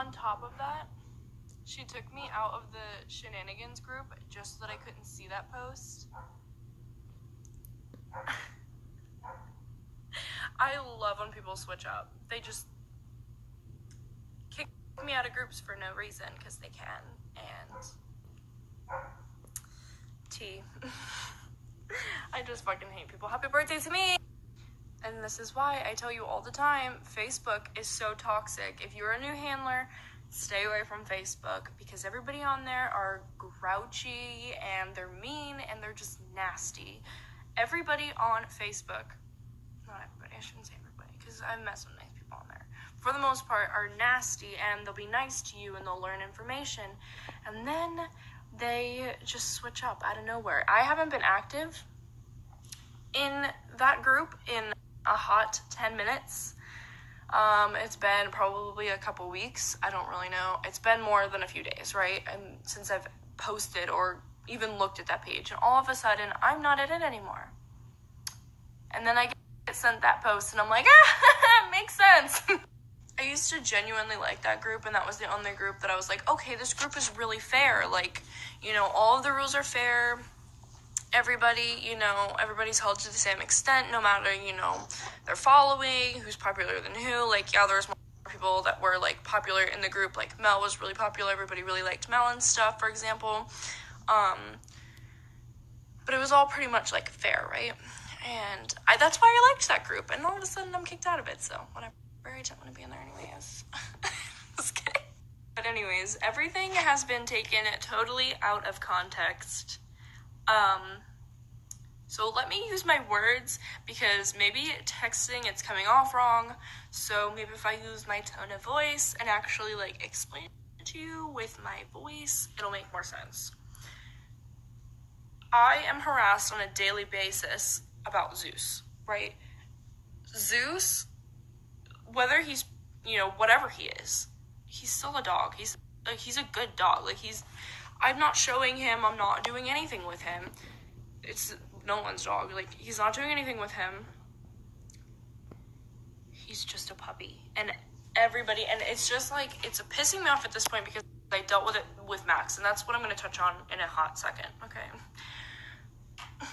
on top of that, she took me out of the shenanigans group just so that I couldn't see that post. I love when people switch up. They just kick me out of groups for no reason because they can. And T. I just fucking hate people. Happy birthday to me! And this is why I tell you all the time, Facebook is so toxic. If you're a new handler, stay away from Facebook because everybody on there are grouchy and they're mean and they're just nasty. Everybody on Facebook, not everybody, I shouldn't say everybody because I've met some nice people on there, for the most part are nasty and they'll be nice to you and they'll learn information and then they just switch up out of nowhere. I haven't been active in that group in a hot 10 minutes. It's been probably a couple weeks. I don't really know. It's been more than a few days, right? And since I've posted or even looked at that page, and all of a sudden, I'm not in it anymore. And then I get sent that post, and I'm like, it makes sense. I used to genuinely like that group, and that was the only group that I was like, okay, this group is really fair. Like, you know, all of the rules are fair. Everybody, you know, everybody's held to the same extent, no matter, you know, their following, who's popular than who. Like, yeah, there's more people that were, like, popular in the group. Like, Mel was really popular. Everybody really liked Mel and stuff, for example. But it was all pretty much, like, fair, right? And that's why I liked that group. And all of a sudden, I'm kicked out of it, so whatever. I didn't want to be in there anyways. Just kidding. But anyways, everything has been taken totally out of context. So let me use my words because maybe texting it's coming off wrong. So maybe if I use my tone of voice and actually like explain it to you with my voice, it'll make more sense. I am harassed on a daily basis about Zeus, right? Zeus, whether he's, you know, whatever he is, he's still a dog. He's a good dog. Like I'm not showing him, I'm not doing anything with him. It's no one's dog. Like, he's not doing anything with him. He's just a puppy. And everybody, and it's just like, it's pissing me off at this point because I dealt with it with Max, and that's what I'm going to touch on in a hot second, okay?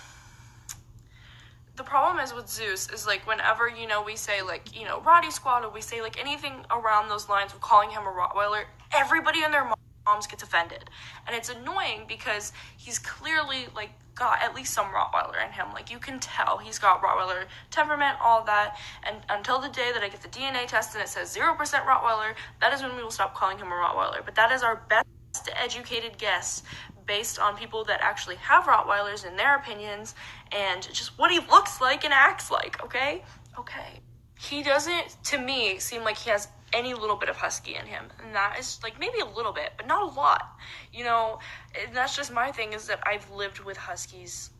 The problem is with Zeus is, like, whenever, you know, we say, like, you know, Roddy Squad, or we say, like, anything around those lines of calling him a Rottweiler, everybody and their moms gets offended. And it's annoying because he's clearly, like, got at least some Rottweiler in him. Like, you can tell he's got Rottweiler temperament, all that. And until the day that I get the DNA test and it says 0% Rottweiler, that is when we will stop calling him a Rottweiler. But that is our best educated guess based on people that actually have Rottweilers and their opinions and just what he looks like and acts like, okay? Okay. He doesn't, to me, seem like he has any little bit of husky in him, and that is, like, maybe a little bit, but not a lot, you know. And that's just my thing, is that I've lived with huskies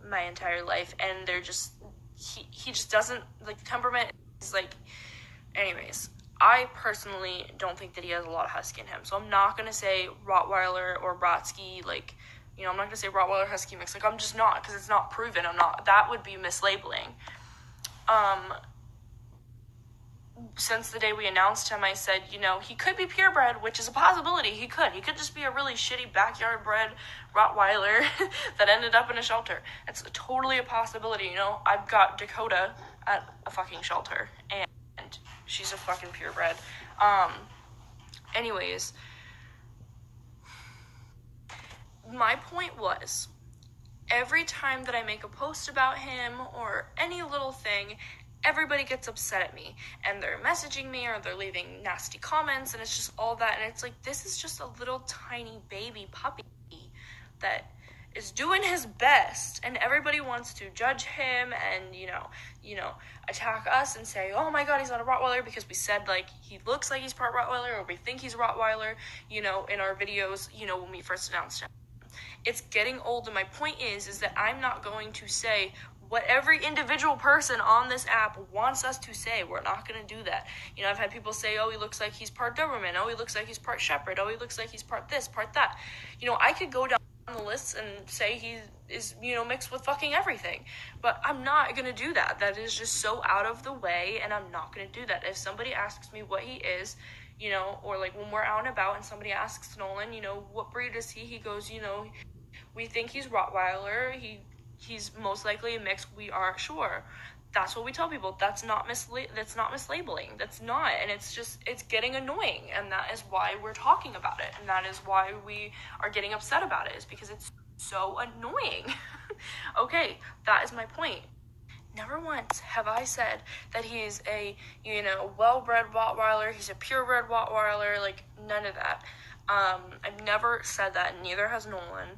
my entire life, and they're just, he just doesn't, like, the temperament is, like, anyways, I personally don't think that he has a lot of husky in him, so I'm not gonna say Rottweiler or Brodsky, like, you know, I'm not gonna say Rottweiler Husky mix, like, I'm just not, because it's not proven, that would be mislabeling. Since the day we announced him, I said, you know, he could be purebred, which is a possibility. He could just be a really shitty backyard bred Rottweiler that ended up in a shelter. It's totally a possibility, you know. I've got Dakota at a fucking shelter, and she's a fucking purebred. Anyways, my point was, every time that I make a post about him or any little thing, everybody gets upset at me, and they're messaging me, or they're leaving nasty comments, and it's just all that, and it's like, this is just a little tiny baby puppy that is doing his best, and everybody wants to judge him, and, you know, attack us and say, oh my god, he's not a Rottweiler, because we said, like, he looks like he's part Rottweiler, or we think he's Rottweiler, you know, in our videos, you know, when we first announced him. It's getting old, and my point is that I'm not going to say what every individual person on this app wants us to say. We're not going to do that. You know, I've had people say, oh, he looks like he's part Doberman. Oh, he looks like he's part Shepherd. Oh, he looks like he's part this, part that. You know, I could go down the list and say he is, you know, mixed with fucking everything. But I'm not going to do that. That is just so out of the way, and I'm not going to do that. If somebody asks me what he is, you know, or like when we're out and about and somebody asks Nolan, you know, what breed is he goes, you know, we think he's Rottweiler, he's most likely a mix, we aren't sure. That's what we tell people. That's not mislabeling. That's not. And it's getting annoying. And that is why we're talking about it. And that is why we are getting upset about it, is because it's so annoying. Okay, that is my point. Never once have I said that he's a, you know, well-bred Rottweiler, he's a purebred Rottweiler, like, none of that. I've never said that, and neither has Nolan.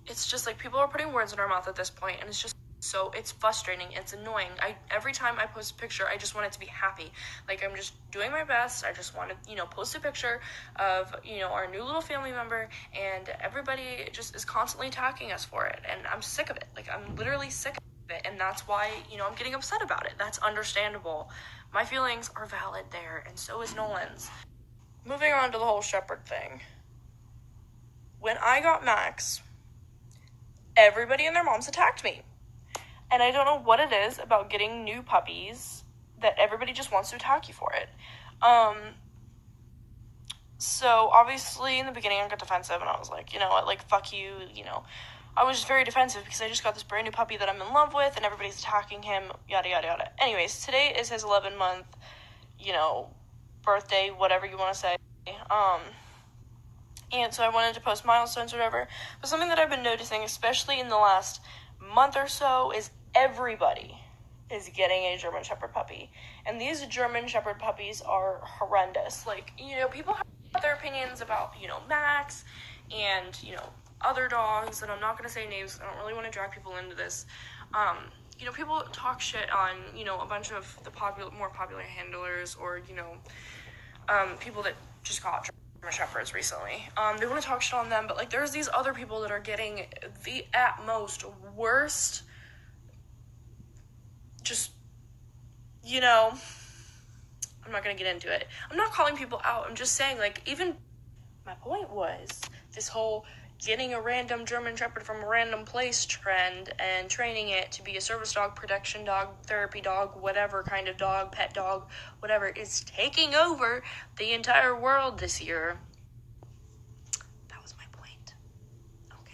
It's just, like, people are putting words in our mouth at this point, and it's just so, it's frustrating, it's annoying. Every time I post a picture, I just want it to be happy. Like, I'm just doing my best. I just want to, you know, post a picture of, you know, our new little family member, and everybody just is constantly attacking us for it, and I'm sick of it. Like, I'm literally sick of it, and that's why, you know, I'm getting upset about it. That's understandable. My feelings are valid there, and so is Nolan's. Moving on to the whole shepherd thing. When I got Max, everybody and their moms attacked me. And I don't know what it is about getting new puppies that everybody just wants to attack you for it. So obviously in the beginning I got defensive and I was like, you know what, like, fuck you, you know. I was just very defensive because I just got this brand new puppy that I'm in love with and everybody's attacking him, yada, yada, yada. Anyways, today is his 11-month, you know, birthday, whatever you want to say. And so I wanted to post milestones or whatever. But something that I've been noticing, especially in the last month or so, is everybody is getting a German Shepherd puppy. And these German Shepherd puppies are horrendous. Like, you know, people have their opinions about, you know, Max and, you know, other dogs, and I'm not going to say names. I don't really want to drag people into this. You know, people talk shit on, you know, a bunch of the more popular handlers, or, you know, people that just got German Shepherds recently. They want to talk shit on them, but, like, there's these other people that are getting the, at most, worst, just, you know, I'm not going to get into it. I'm not calling people out. I'm just saying, like, even, my point was, this whole getting a random German Shepherd from a random place trend and training it to be a service dog, protection dog, therapy dog, whatever kind of dog, pet dog, whatever, is taking over the entire world this year. That was my point. Okay.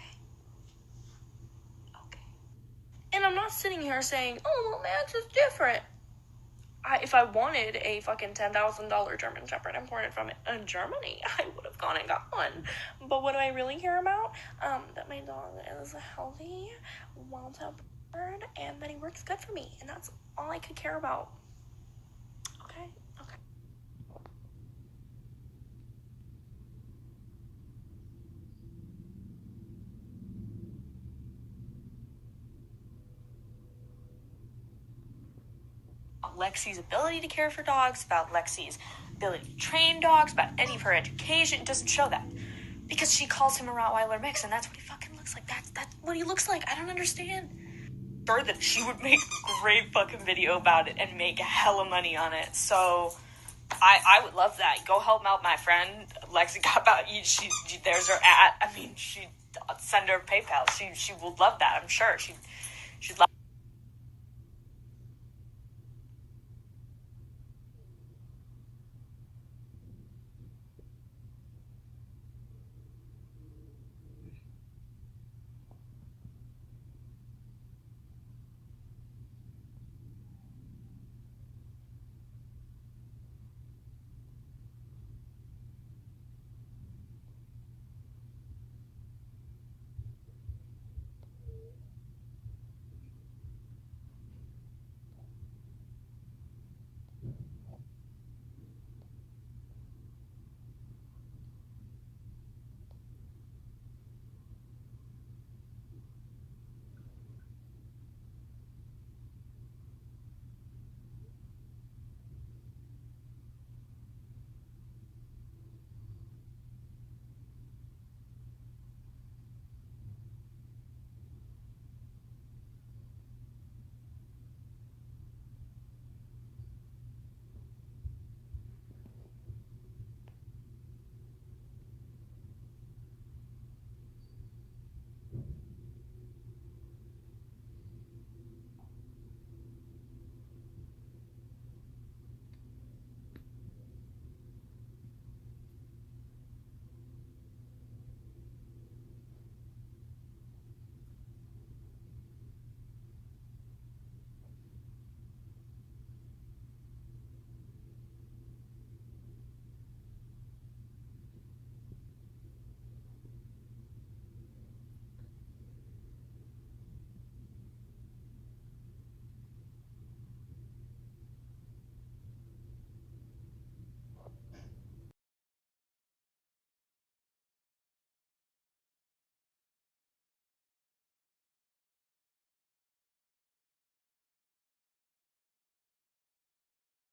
And I'm not sitting here saying, oh, well, Max is different. If I wanted a fucking $10,000 German Shepherd imported from Germany, I would have gone and got one. But what do I really care about? That my dog is a healthy, well-tempered, and that he works good for me. And that's all I could care about. Okay. Lexie's ability to care for dogs, about Lexie's ability to train dogs, about any of her education. It doesn't show that. Because she calls him a Rottweiler mix, and that's what he fucking looks like. That's what he looks like. I don't understand. Sure that she would make a great fucking video about it and make hella money on it. So I would love that. Go help out my friend Lexie Godbout. There's her at. I mean, send her PayPal. She would love that. I'm sure she'd love.